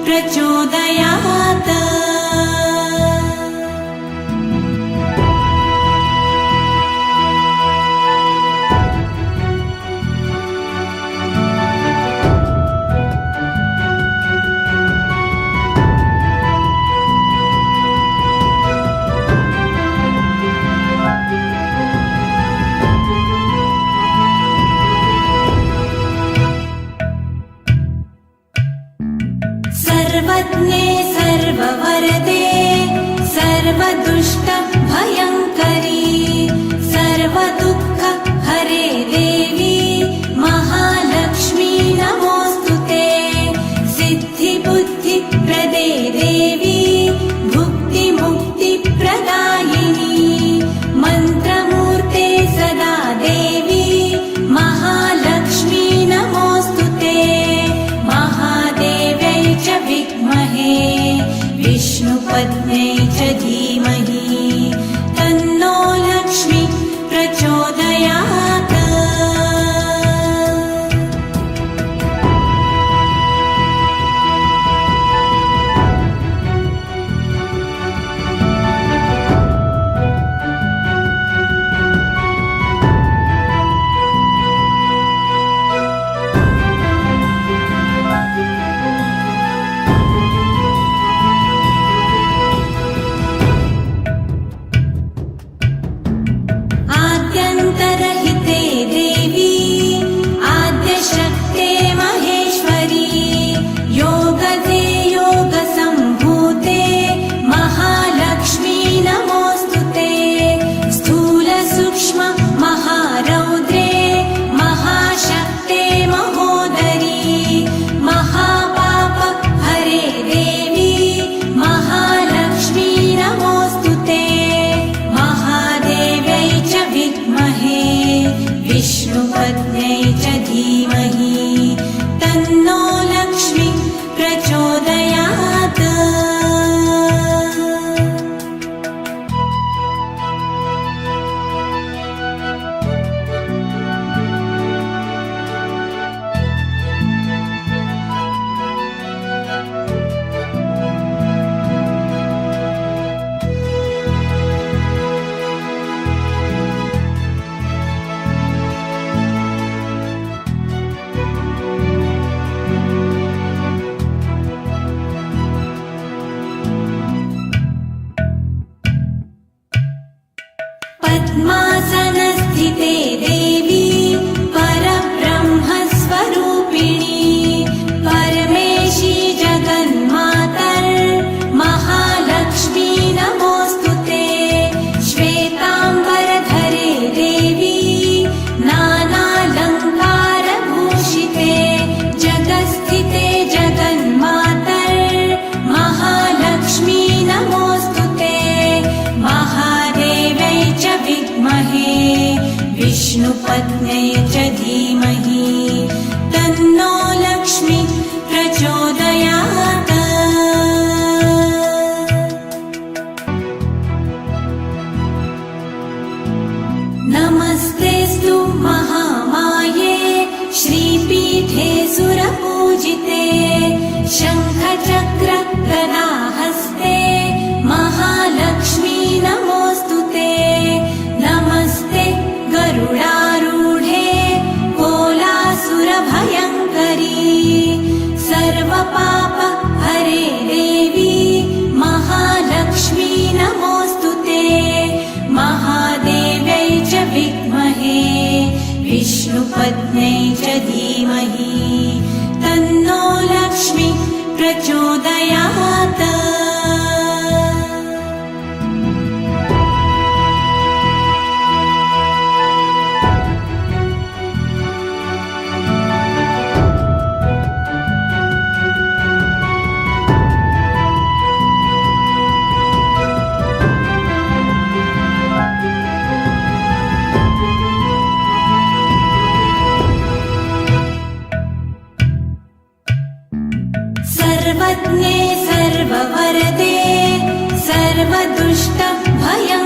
प्रचोदयात्। सर्वज्ञे सर्ववरदे सर्वदुष्ट भयंकरी सर्वदुःख हरे देवी महालक्ष्मी नमोस्तुते। सिद्धि बुद्धि प्रदे देवी भुक्ति मुक्ति प्रदायिनी मंत्रमूर्ते सदा देवी महालक्ष्मी नमोस्तुते। महादेव्यै च विद्महे विष्णुपत्न्यै च धीमहि तन्नो लक्ष्मी प्रचोदयात्। आद्यन्तरहिते देवी आद्यशक्ते महेश्वरी योगदे योगसम्भूते महालक्ष्मी नमोस्तुते। स्थूल सूक्ष्म महारौद्रे महाशक्ते महोदरी महापाप हरे देवी महालक्ष्मी नमोस्तुते। महादेव्यै च विद्महे विष्णुपत्न्यै च धीमहि तन्नो लक्ष्मी प्रचोदयात्। पद्मासनस्थिते देवी परब्रह्मस्वरूपिणी परमेशी जगन्मातर् महालक्ष्मी नमोस्तुते। श्वेताम्बरधरे देवी नानालङ्कारभूषिते जगत्स्थिते जगन्मातर् महालक्ष्मी नमोस्तुते। महादेव्यै च विद्महे विष्णुपत्न्यै च धीमहि तन्नो लक्ष्मी प्रचोदयात्। नमस्तेस्तु महामाये श्रीपीठे सुरपूजिते शङ्खचक्र गदाहस्ते महालक्ष्मी नमोस्तुते। नमस्ते गरुडारूढे कोलासुरभयङ्करी सर्वपाप हरे देवी महालक्ष्मी नमोस्तुते। महादेव्यै च विद्महे विष्णुपत्न्यै च धीमहि तन्नो लक्ष्मी प्रचोदयात्। सर्वज्ञे सर्ववरदे सर्वदुष्ट भयं